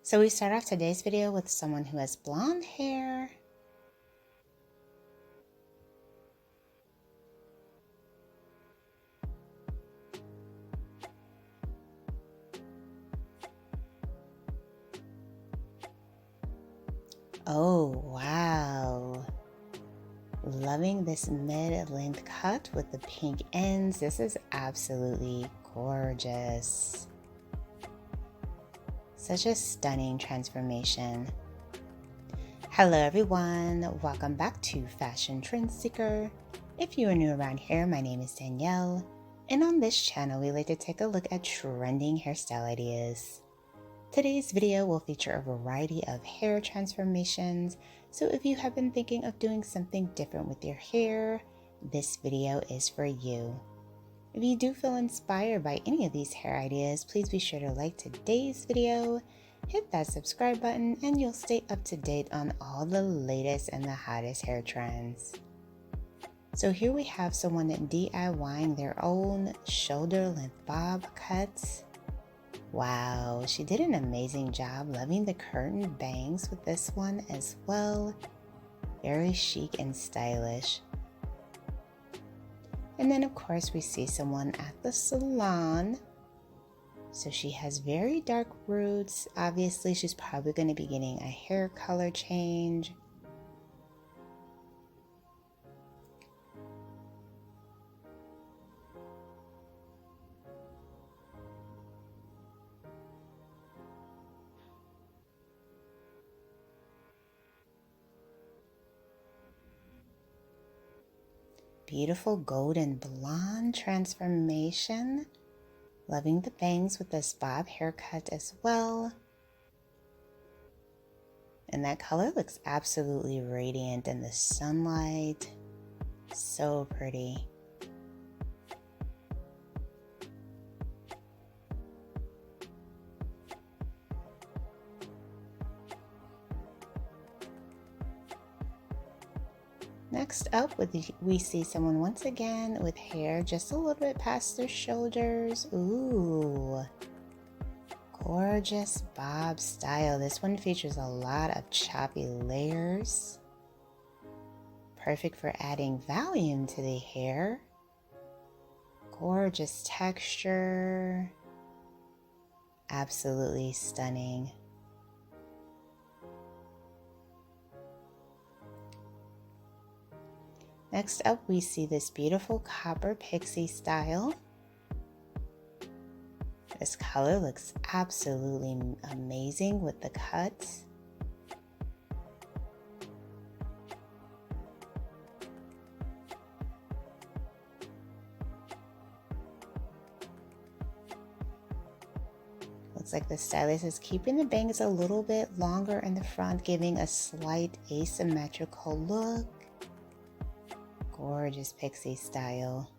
So we start off today's video with someone who has blonde hair. Oh, wow. Loving this mid-length cut with the pink ends. This is absolutely gorgeous. Such a stunning transformation. Hello everyone, welcome back to Fashion Trend Seeker. If you are new around here, my name is Danielle, and on this channel we like to take a look at trending hairstyle ideas. Today's video will feature a variety of hair transformations, so if you have been thinking of doing something different with your hair, this video is for you. If you do feel inspired by any of these hair ideas, please be sure to like today's video, hit that subscribe button, and you'll stay up to date on all the latest and the hottest hair trends. So here we have someone DIYing their own shoulder length bob cuts. Wow, she did an amazing job. Loving the curtain bangs with this one as well. Very chic and stylish. And then of course we see someone at the salon. So she has very dark roots. Obviously she's probably going to be getting a hair color change. Beautiful golden blonde transformation. Loving the bangs with this bob haircut as well. And that color looks absolutely radiant in the sunlight. So pretty. Next up, we see someone once again with hair just a little bit past their shoulders. Ooh, gorgeous bob style. This one features a lot of choppy layers. Perfect for adding volume to the hair. Gorgeous texture. Absolutely stunning. Next up, we see this beautiful copper pixie style. This color looks absolutely amazing with the cuts. Looks like the stylist is keeping the bangs a little bit longer in the front, giving a slight asymmetrical look. Gorgeous pixie style.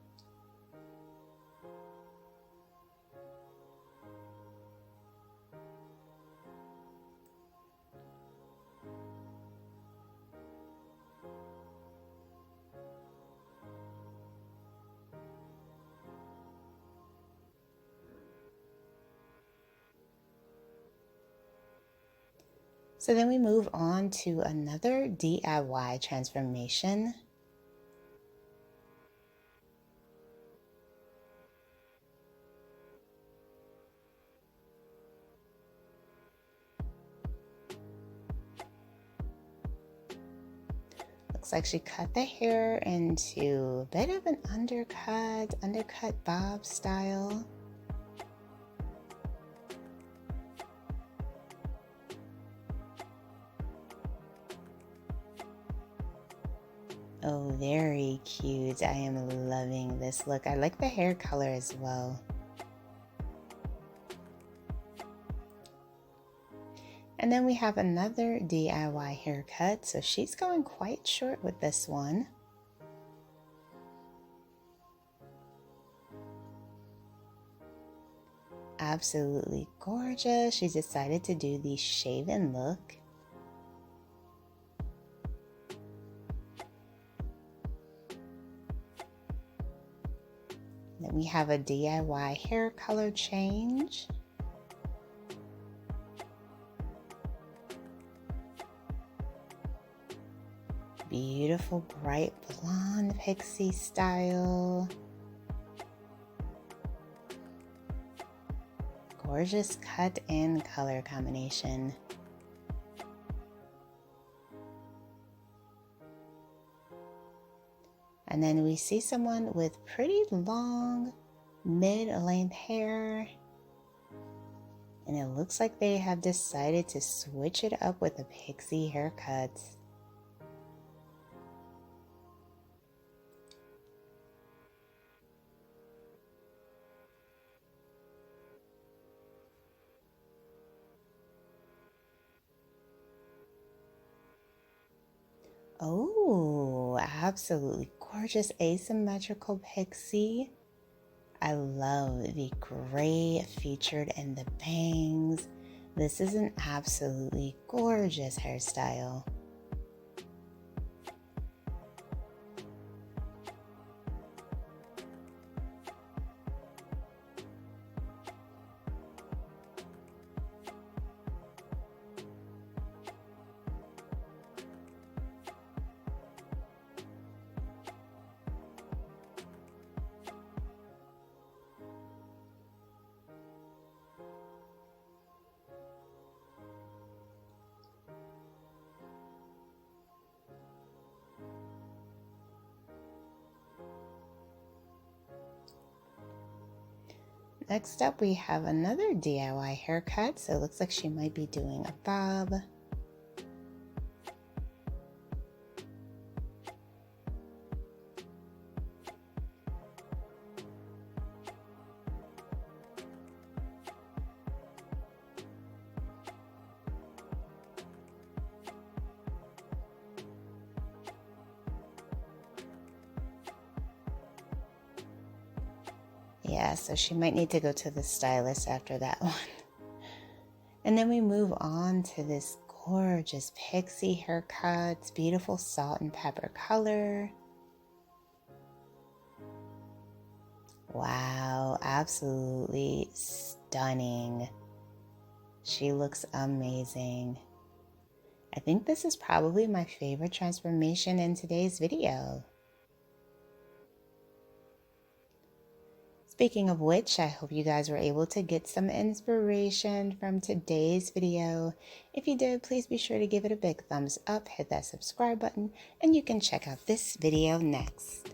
So then we move on to another DIY transformation. Looks like she cut the hair into a bit of an undercut bob style. Oh, very cute. I am loving this look. I like the hair color as well. And then we have another DIY haircut. So she's going quite short with this one. Absolutely gorgeous. She decided to do the shaven look. Then we have a DIY hair color change. beautiful bright blonde pixie style. Gorgeous cut and color combination. And then we see someone with pretty long mid-length hair. And it looks like they have decided to switch it up with a pixie haircut. Oh, absolutely gorgeous asymmetrical pixie. I love the gray featured in the bangs. This is an absolutely gorgeous hairstyle. Next up, we have another DIY haircut. So it looks like she might be doing a bob. Yeah, so she might need to go to the stylist after that one. And then we move on to this gorgeous pixie haircut, beautiful salt and pepper color. Wow, absolutely stunning. She looks amazing. I think this is probably my favorite transformation in today's video. Speaking of which, I hope you guys were able to get some inspiration from today's video. If you did, please be sure to give it a big thumbs up, hit that subscribe button, and you can check out this video next.